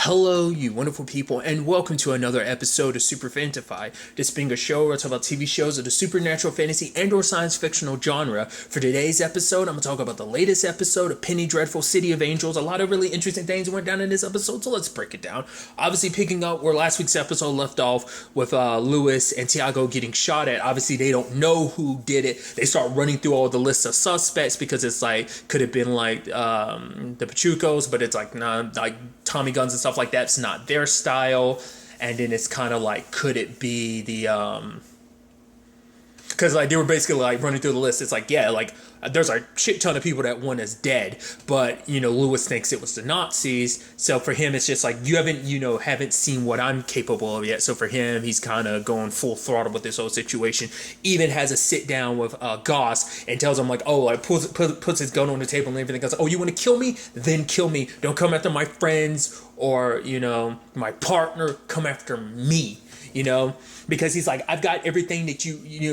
Hello, you wonderful people, and welcome to another episode of Super-Fanta-Fi. This being a show where I talk about TV shows of the supernatural, fantasy, and/or science fictional genre. For today's episode, I'm going to talk about the latest episode of Penny Dreadful City of Angels. A lot of really interesting things went down in this episode, so let's break it down. Obviously, picking up where last week's episode left off with Lewis and Tiago getting shot at. Obviously, they don't know who did it. They start running through all the lists of suspects because it's like, could have been like the Pachucos, but it's like, nah, like Tommy guns and stuff like that's not their style. And then it's kind of like, could it be the because like they were basically like running through the list. It's like, yeah, like there's a shit ton of people that one is dead, but Lewis thinks it was the Nazis. So for him, it's just like, you haven't seen what I'm capable of yet. So for him, he's kind of going full throttle with this whole situation. Even has a sit down with Goss and tells him like, oh, like puts his gun on the table and everything. Goes, oh, you want to kill me? Then kill me. Don't come after my friends or my partner. Come after me. Because he's like, I've got everything that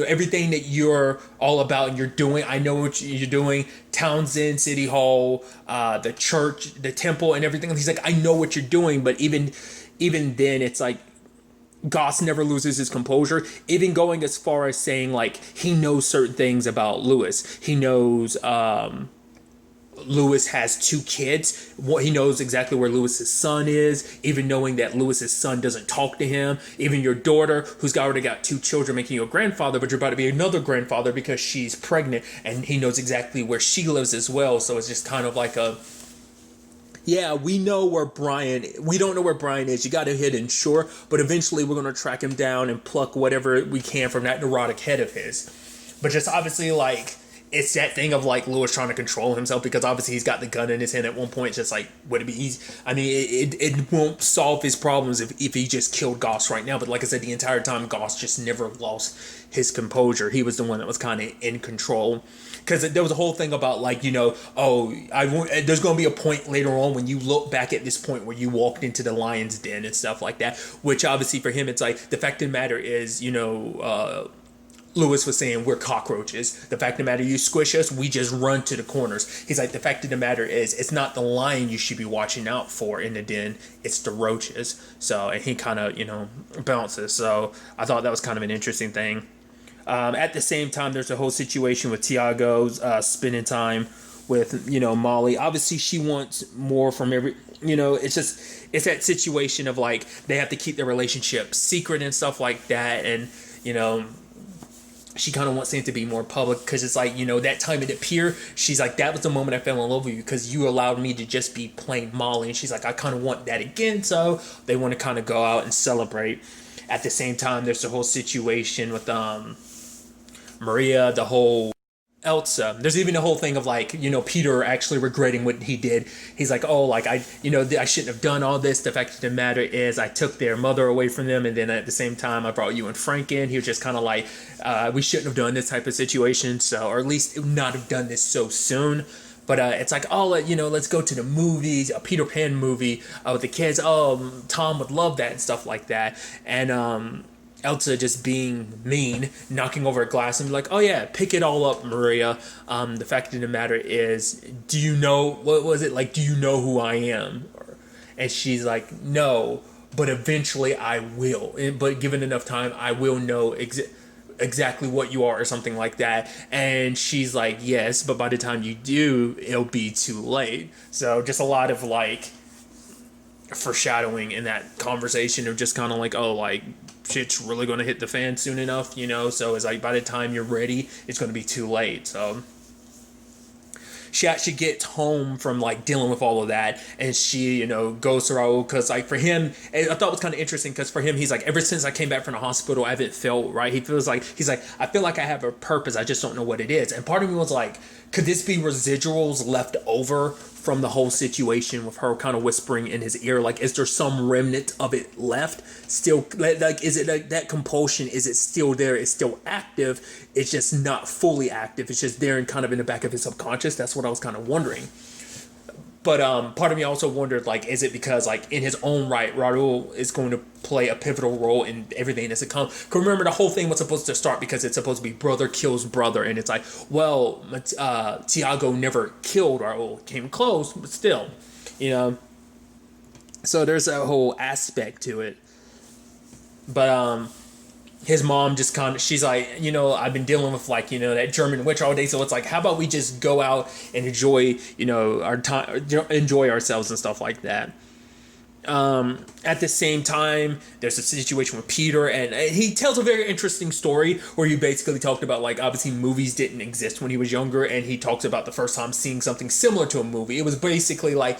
everything that you're all about and you're doing. I know what you're doing. Townsend, City Hall, the church, the temple, and everything. He's like, I know what you're doing, but even then, it's like Goss never loses his composure. Even going as far as saying like he knows certain things about Lewis. He knows. Lewis has 2 kids. He knows exactly where Lewis's son is, even knowing that Lewis's son doesn't talk to him. Even your daughter, who's already got 2 children, making you a grandfather, but you're about to be another grandfather because she's pregnant, and he knows exactly where she lives as well. So it's just kind of like yeah, we know where Brian. We don't know where Brian is. You got to hit him, sure, but eventually we're going to track him down and pluck whatever we can from that neurotic head of his. But just obviously like, it's that thing of like Lewis trying to control himself because obviously he's got the gun in his hand at one point. Just like, would it be easy? I mean, it won't solve his problems if he just killed Goss right now. But like I said, the entire time Goss just never lost his composure. He was the one that was kind of in control. Because there was a whole thing about like, there's going to be a point later on when you look back at this point where you walked into the lion's den and stuff like that. Which obviously for him, it's like, the fact of the matter is, Lewis was saying we're cockroaches. The fact of the matter, you squish us, we just run to the corners. He's like, the fact of the matter is, it's not the lion you should be watching out for in the den, it's the roaches. So, and he kind of, bounces. So I thought that was kind of an interesting thing. At the same time, there's a whole situation with Tiago's spending time with, Molly. Obviously, she wants more from it's that situation of like, they have to keep their relationship secret and stuff like that. And, she kind of wants things to be more public because it's like, that time at the pier, she's like, that was the moment I fell in love with you because you allowed me to just be plain Molly. And she's like, I kind of want that again. So they want to kind of go out and celebrate. At the same time, there's the whole situation with Maria, the whole Elsa. There's even the whole thing of like, Peter actually regretting what he did. He's like, oh, like I shouldn't have done all this. The fact of the matter is I took their mother away from them. And then at the same time, I brought you and Frank in. He was just kind of like, we shouldn't have done this type of situation. So, or at least not have done this so soon. But it's like, oh, let's go to the movies, a Peter Pan movie with the kids. Oh, Tom would love that and stuff like that. And, Elsa just being mean, knocking over a glass and be like, oh yeah, pick it all up, Maria. The fact of the matter is, do you know who I am? And she's like, no, but eventually I will. But given enough time, I will know exactly what you are or something like that. And she's like, yes, but by the time you do, it'll be too late. So just a lot of like foreshadowing in that conversation of just kind of like, oh, like shit's really going to hit the fan soon enough, so it's like by the time you're ready, it's going to be too late. So she actually gets home from like dealing with all of that, and she goes to Raul because like for him, I thought it was kind of interesting because for him, he's like, ever since I came back from the hospital, I haven't felt right. He's like, I feel like I have a purpose, I just don't know what it is. And part of me was like, could this be residuals left over from the whole situation with her kind of whispering in his ear? Like, is there some remnant of it left still? Like, is it like that compulsion? Is it still there? It's still active. It's just not fully active. It's just there and kind of in the back of his subconscious. That's what I was kind of wondering. But part of me also wondered, like, is it because, like, in his own right, Raul is going to play a pivotal role in everything that's to come? Because remember, the whole thing was supposed to start because it's supposed to be brother kills brother. And it's like, well, Tiago never killed Raul. Came close, but still, So there's a whole aspect to it. But his mom just kind of, she's like, I've been dealing with like, that German witch all day. So it's like, how about we just go out and enjoy, our time, enjoy ourselves and stuff like that. At the same time, there's a situation with Peter, and he tells a very interesting story where you basically talked about, like, obviously movies didn't exist when he was younger, and he talks about the first time seeing something similar to a movie. It was basically like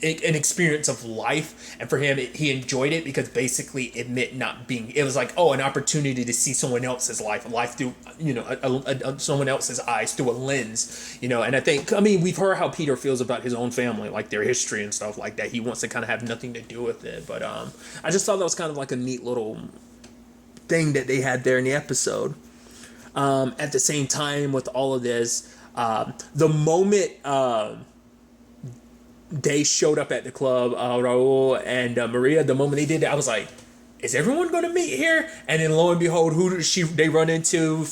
an experience of life, and for him he enjoyed it because basically it meant not being, it was like, an opportunity to see someone else's life through someone else's eyes, through a lens, and I mean, we've heard how Peter feels about his own family, like their history and stuff like that. He wants to kind of have nothing to do with it, but I just thought that was kind of like a neat little thing that they had there in the episode. At the same time, with all of this, the moment they showed up at the club, Raul and Maria, the moment they did that, I was like, is everyone going to meet here? And then lo and behold, they run into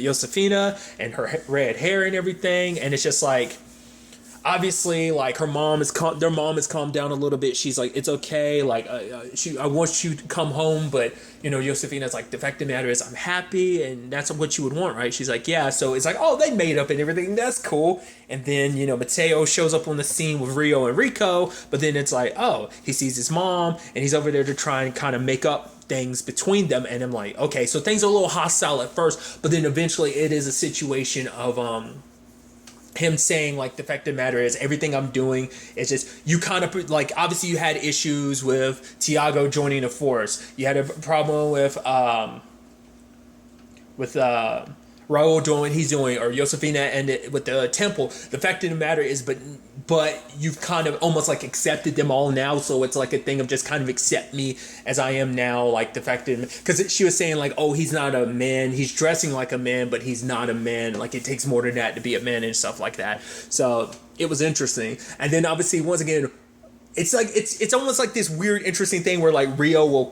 Josefina and her red hair and everything. And it's just like, obviously, like, their mom has calmed down a little bit. She's like, it's okay. Like, I want you to come home, but Josefina's like, the fact of the matter is, I'm happy, and that's what you would want, right? She's like, yeah. So it's like, they made up and everything. That's cool. And then Mateo shows up on the scene with Rio and Rico, but then it's like, he sees his mom, and he's over there to try and kind of make up things between them. And I'm like, okay, so things are a little hostile at first, but then eventually it is a situation of him saying, like, the fact of the matter is, everything I'm doing is just, you kind of, like, obviously you had issues with Tiago joining the force. You had a problem with Raul doing what he's doing, or Josefina and with the temple. The fact of the matter is, but you've kind of almost like accepted them all now, so it's like a thing of just kind of accept me as I am now. Like, the fact that, because she was saying, like, he's not a man, he's dressing like a man, but he's not a man, like, it takes more than that to be a man and stuff like that. So it was interesting. And then obviously, once again, it's like it's almost like this weird, interesting thing where, like, Rio will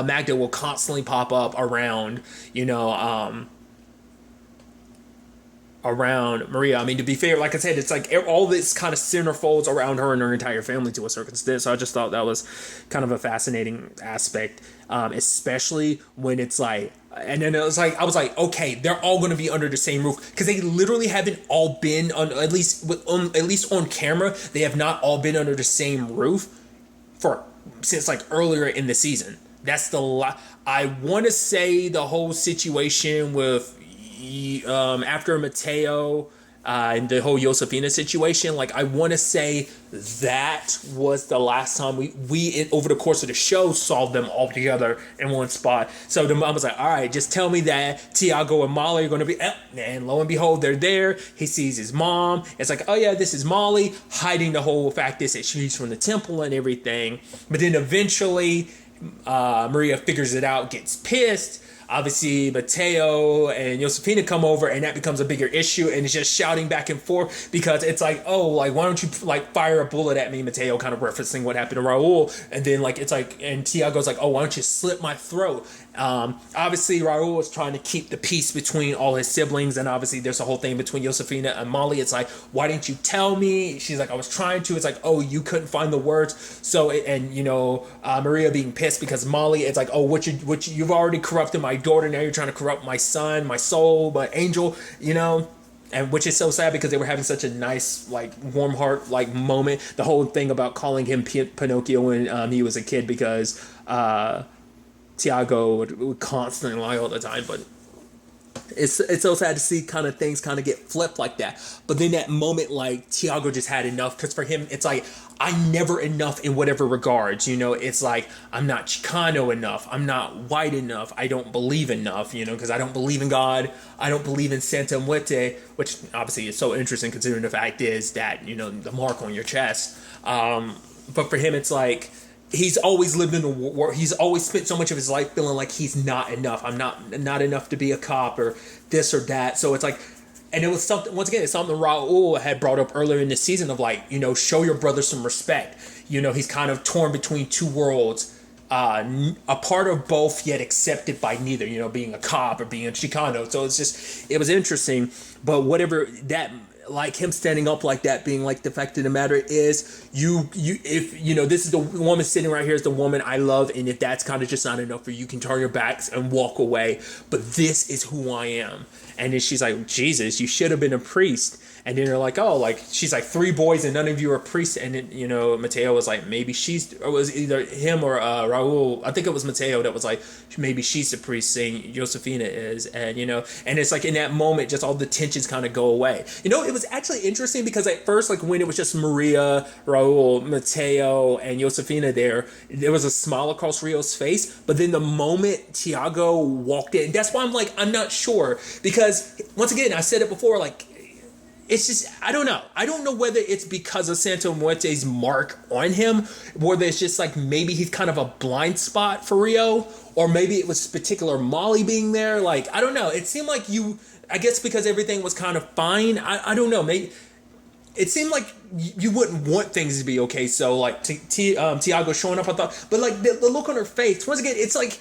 Magda will constantly pop up around around Maria. I mean, to be fair, like I said, it's like all this kind of centerfolds around her and her entire family to a certain extent. So I just thought that was kind of a fascinating aspect, especially when it's like, and then it was like, I was like, okay, they're all going to be under the same roof, because they literally haven't all been on, at least on camera, they have not all been under the same roof since like earlier in the season. That's I want to say the whole situation with after Mateo and the whole Josefina situation, like, I want to say that was the last time we over the course of the show saw them all together in one spot. So the mom was like, all right, just tell me that Tiago and Molly are going to be, and lo and behold, they're there. He sees his mom. It's like, oh yeah, this is Molly, hiding the whole fact that she's from the temple and everything. But then eventually Maria figures it out, gets pissed. Obviously, Mateo and Josefina come over, and that becomes a bigger issue, and it's just shouting back and forth, because it's like, why don't you, like, fire a bullet at me, Mateo, kind of referencing what happened to Raul, and then, like, it's like, and Tiago's like, why don't you slit my throat? Obviously, Raul is trying to keep the peace between all his siblings, and obviously there's a whole thing between Josefina and Molly. It's like, why didn't you tell me? She's like, I was trying to. It's like, you couldn't find the words. So, Maria being pissed because Molly, it's like, you've already corrupted my daughter, now you're trying to corrupt my son, my soul, my angel, and which is so sad, because they were having such a nice, like, warm heart, like, moment. The whole thing about calling him Pinocchio when he was a kid, because Tiago would constantly lie all the time. But it's so sad to see kind of things kind of get flipped like that. But then that moment, like, Tiago just had enough, because for him, it's like, I'm never enough in whatever regards, it's like, I'm not Chicano enough, I'm not white enough, I don't believe enough, because I don't believe in God, I don't believe in Santa Muerte, which obviously is so interesting considering the fact is that, the mark on your chest. But for him, it's like, he's always lived in the war. He's always spent so much of his life feeling like he's not enough. I'm not enough to be a cop or this or that. So it's like, and it was something, once again, it's something Raul had brought up earlier in the season of, like, show your brother some respect. He's kind of torn between two worlds, a part of both yet accepted by neither, being a cop or being a Chicano. So it was interesting. But whatever that, like him standing up like that, being like, the fact of the matter is, if this is the woman sitting right here is the woman I love, and if that's kind of just not enough for you, can turn your backs and walk away. But this is who I am. And then she's like, Jesus, you should have been a priest. And then they're like, oh, like, she's like, 3 boys and none of you are priests. And then, Mateo was like, maybe or it was either him or Raul. I think it was Mateo that was like, maybe she's the priest, saying Josefina is. And, and it's like in that moment, just all the tensions kind of go away. It was actually interesting because at first, like when it was just Maria, Raul, Mateo, and Josefina there was a smile across Rio's face. But then the moment Tiago walked in, that's why I'm like, I'm not sure. Because once again, I said it before, like, it's just, I don't know. I don't know whether it's because of Santo Muerte's mark on him, whether it's just like maybe he's kind of a blind spot for Rio, or maybe it was particular Molly being there. Like, I don't know. It seemed like I guess because everything was kind of fine. I don't know. Maybe it seemed like you wouldn't want things to be okay. So like Tiago showing up, I thought, but like the look on her face, once again, it's like,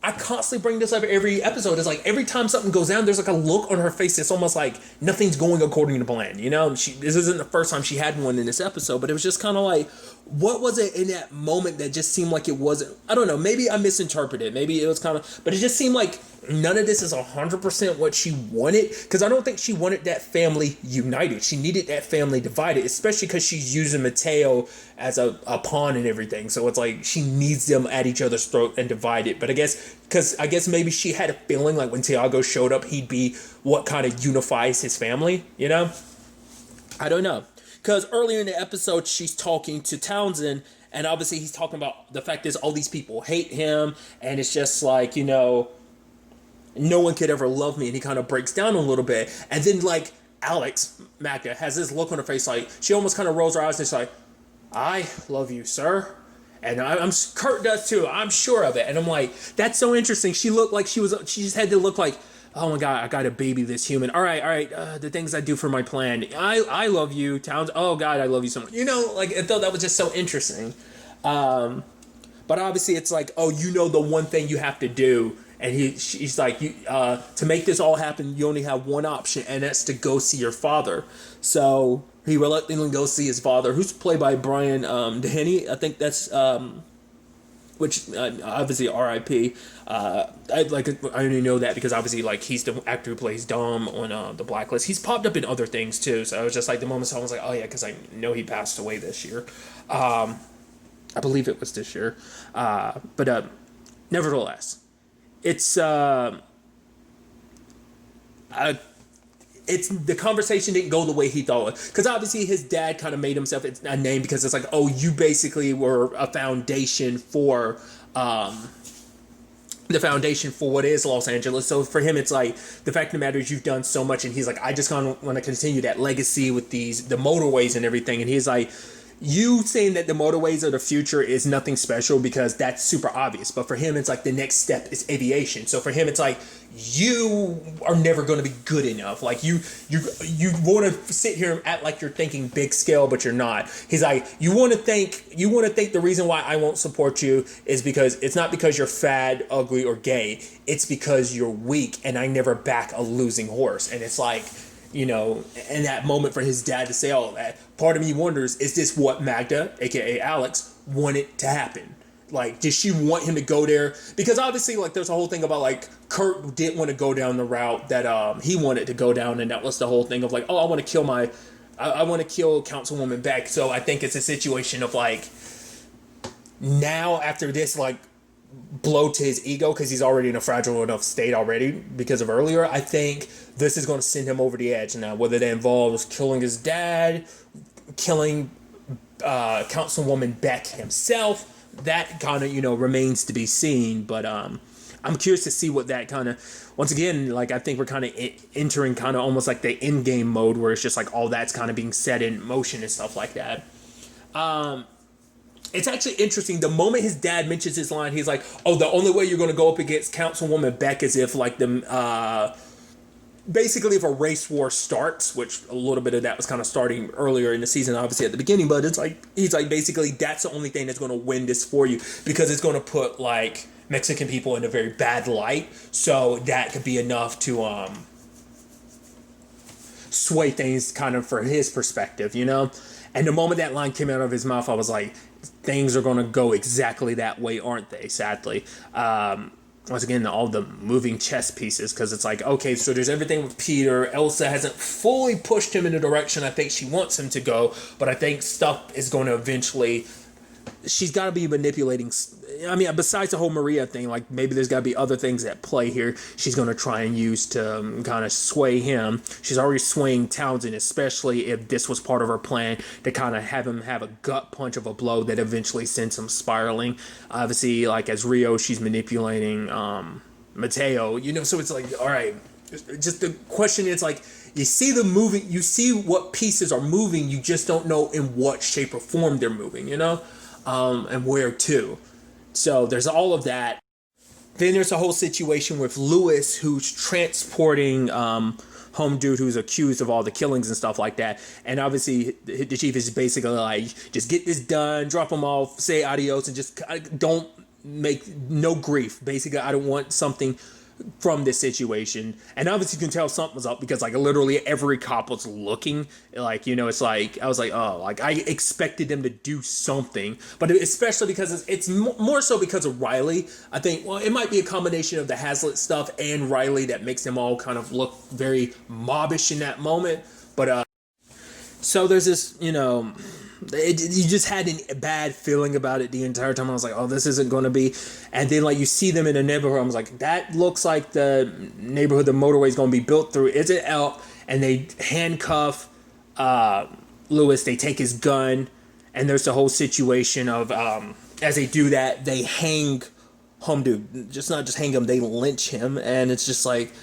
I constantly bring this up every episode. It's like every time something goes down, there's like a look on her face. It's almost like nothing's going according to plan. This isn't the first time she had one in this episode, but it was just kind of like, what was it in that moment that just seemed like it wasn't? I don't know. Maybe I misinterpreted. Maybe it was kind of, but it just seemed like none of this is 100% what she wanted. Because I don't think she wanted that family united. She needed that family divided, especially because she's using Mateo as a pawn and everything. So it's like she needs them at each other's throat and divided. But I guess maybe she had a feeling like when Tiago showed up, he'd be what kind of unifies his family, I don't know. Because earlier in the episode, she's talking to Townsend, and obviously he's talking about the fact is all these people hate him, and it's just like, no one could ever love me, and he kind of breaks down a little bit. And then, like, Alex, Magda, has this look on her face, like, she almost kind of rolls her eyes, and she's like, I love you, sir. And Kurt does too, I'm sure of it. And I'm like, that's so interesting. She looked like she just had to look like, oh my God, I got to baby this human. All right. The things I do for my plan. I love you, Towns. Oh God, I love you so much. Like I thought that was just so interesting. But obviously it's like, oh, the one thing you have to do. And she's like, to make this all happen, you only have one option, and that's to go see your father. So he reluctantly goes see his father, who's played by Brian Dennehy. I think that's which obviously R.I.P. I only know that because obviously like he's the actor who plays Dom on The Blacklist. He's popped up in other things too. So I was just like, the moment I was like, oh yeah, because I know he passed away this year. I believe it was this year. But nevertheless, it's the conversation didn't go the way he thought it was. Because obviously his dad kind of made himself a name because it's like, oh, you basically were a foundation for what is Los Angeles. So for him, it's like, the fact of the matter is you've done so much, and he's like, I just kind of want to continue that legacy with the motorways and everything. And he's like, you saying that the motorways are the future is nothing special because that's super obvious. But for him, it's like the next step is aviation. So for him, it's like, you are never going to be good enough. Like you want to sit here and act like you're thinking big scale, but you're not. He's like, you want to think the reason why I won't support you is because it's not because you're fat, ugly, or gay. It's because you're weak, and I never back a losing horse. And it's like, in that moment for his dad to say all that, part of me wonders, is this what Magda, aka Alex, wanted to happen? Like, did she want him to go there? Because obviously, like, there's a whole thing about, like, Kurt didn't want to go down the route that he wanted to go down, and that was the whole thing of, like, oh, I want to kill Councilwoman Beck. So I think it's a situation of, like, now after this, like, blow to his ego, because he's already in a fragile enough state already because of earlier, I think this is going to send him over the edge now, whether that involves killing his dad, killing Councilwoman Beck himself. That kind of, remains to be seen. But I'm curious to see what that kind of, once again, like, I think we're kind of entering kind of almost like the end game mode where it's just like all that's kind of being set in motion and stuff like that. It's actually interesting. The moment his dad mentions his line, he's like, oh, the only way you're going to go up against Councilwoman Beck is if, like, basically if a race war starts, which a little bit of that was kind of starting earlier in the season, obviously at the beginning, but it's like, he's like, basically that's the only thing that's going to win this for you, because it's going to put, like, Mexican people in a very bad light. So that could be enough to sway things kind of for his perspective, you know? And the moment that line came out of his mouth, I was like, things are going to go exactly that way, aren't they? Sadly. Once again, all the moving chess pieces, because it's like, okay, so there's everything with Peter. Elsa hasn't fully pushed him in the direction I think she wants him to go, but I think stuff is going to eventually, she's got to be manipulating. I mean, besides the whole Maria thing, like maybe there's got to be other things at play here she's going to try and use to kind of sway him. She's already swaying Townsend, especially if this was part of her plan to kind of have him have a gut punch of a blow that eventually sends him spiraling. Obviously, like as Rio, she's manipulating Mateo, you know, so it's like, all right, just the question is like, you see the moving, you see what pieces are moving, you just don't know in what shape or form they're moving, you know, and where to. So there's all of that. Then there's a whole situation with Lewis, who's transporting home dude who's accused of all the killings and stuff like that. And obviously the chief is basically like, just get this done, drop them off, say adios, and just don't make no grief. Basically, I don't want something from this situation. And obviously you can tell something was up because like literally every cop was looking, like, you know, it's like, I was like, oh, like I expected them to do something, but especially because it's more so because of Riley. I think, well, it might be a combination of the Hazlitt stuff and Riley that makes them all kind of look very mobbish in that moment. But so there's this, you know, you just had a bad feeling about it the entire time. I was like, oh, this isn't going to be. And then like you see them in a neighborhood. I was like, that looks like the neighborhood the motorway is going to be built through. Is it out? And they handcuff Lewis. They take his gun. And there's the whole situation of as they do that, they hang home dude. Just not just hang him, they lynch him. And it's just like,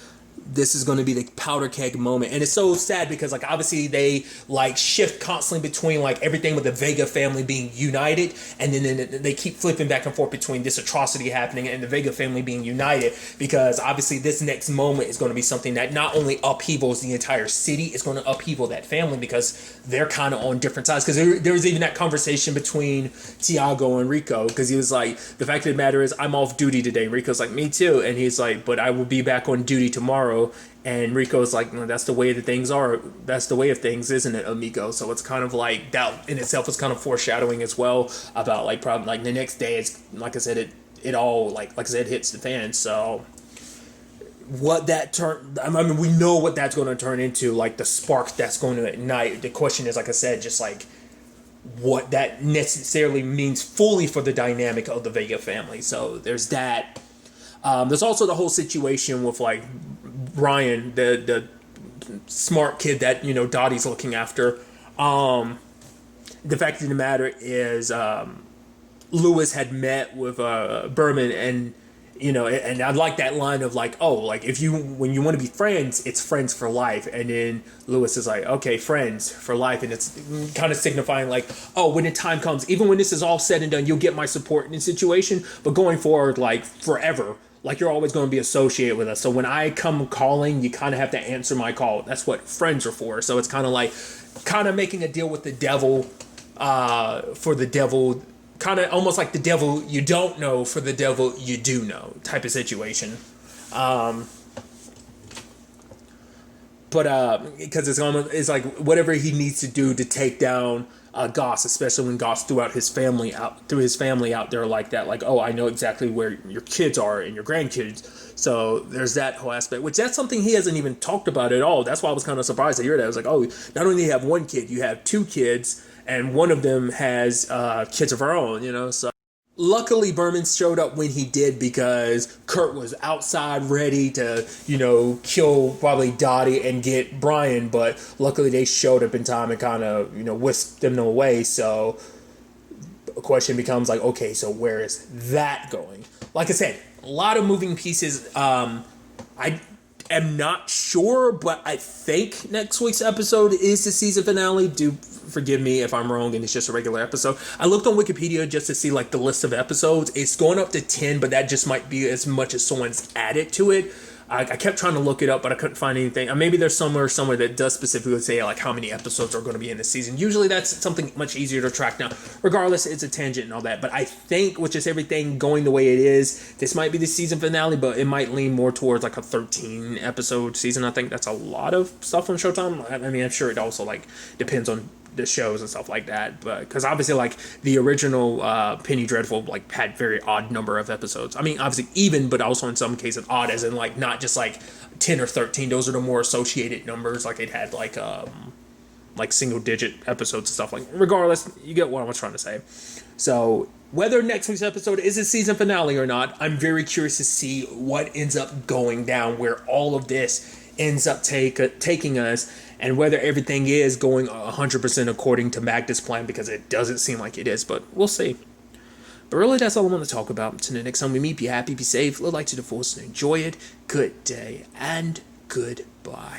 this is going to be the powder keg moment. And it's so sad because like obviously they like shift constantly between like everything with the Vega family being united, and then they keep flipping back and forth between this atrocity happening and the Vega family being united, because obviously this next moment is going to be something that not only upheavals the entire city, it's going to upheaval that family because they're kind of on different sides. Because there was even that conversation between Tiago and Rico, because he was like, the fact of the matter is I'm off duty today. Rico's like, me too. And he's like, but I will be back on duty tomorrow. And Rico's like, no, that's the way that things are. That's the way of things, isn't it, amigo? So it's kind of like that in itself is kind of foreshadowing as well about like probably like the next day. It's like I said, it all like I said hits the fan. So what that turn, I mean, we know what that's going to turn into, like the spark that's going to ignite. The question is, like I said, just like what that necessarily means fully for the dynamic of the Vega family. So there's that. There's also the whole situation with like Ryan, the smart kid that, you know, Dottie's looking after. The fact of the matter is, Lewis had met with Berman, and you know, and I like that line of like, oh, like when you want to be friends, it's friends for life. And then Lewis is like, okay, friends for life, and it's kind of signifying like, oh, when the time comes, even when this is all said and done, you'll get my support in this situation, but going forward, like forever. Like you're always going to be associated with us. So when I come calling, you kind of have to answer my call. That's what friends are for. So it's kind of like, kind of making a deal with the devil, for the devil, kind of almost like the devil you don't know for the devil you do know type of situation. But because it's like whatever he needs to do to take down Goss, especially when Goss threw his family out there like that, like, oh, I know exactly where your kids are and your grandkids. So there's that whole aspect, which that's something he hasn't even talked about at all. That's why I was kind of surprised to hear that. I was like, oh, not only do you have one kid, you have two kids, and one of them has kids of her own, you know. So luckily Berman showed up when he did, because Kurt was outside ready to, you know, kill probably Dottie and get Brian, but luckily they showed up in time and kind of, you know, whisked them away. So the question becomes like, okay, so where is that going? Like I said, a lot of moving pieces. I am not sure, but I think next week's episode is the season finale. Do forgive me if I'm wrong and it's just a regular episode. I looked on Wikipedia just to see like the list of episodes. It's going up to 10, but that just might be as much as someone's added to it. I kept trying to look it up, but I couldn't find anything. Maybe there's somewhere that does specifically say like how many episodes are going to be in this season. Usually that's something much easier to track down. Regardless, it's a tangent and all that. But I think with just everything going the way it is, this might be the season finale, but it might lean more towards like a 13 episode season. I think that's a lot of stuff on Showtime. I mean, I'm sure it also like depends on the shows and stuff like that, but because obviously like the original Penny Dreadful like had very odd number of episodes. I mean, obviously even, but also in some cases odd, as in like not just like 10 or 13. Those are the more associated numbers. Like it had like single digit episodes and stuff. Like regardless, you get what I was trying to say. So whether next week's episode is a season finale or not, I'm very curious to see what ends up going down, where all of this ends up taking us, and whether everything is going 100% according to Magda's plan, because it doesn't seem like it is, but we'll see. But really, that's all I want to talk about. Until the next time we meet, be happy, be safe, live life to the fullest, and enjoy it. Good day, and goodbye.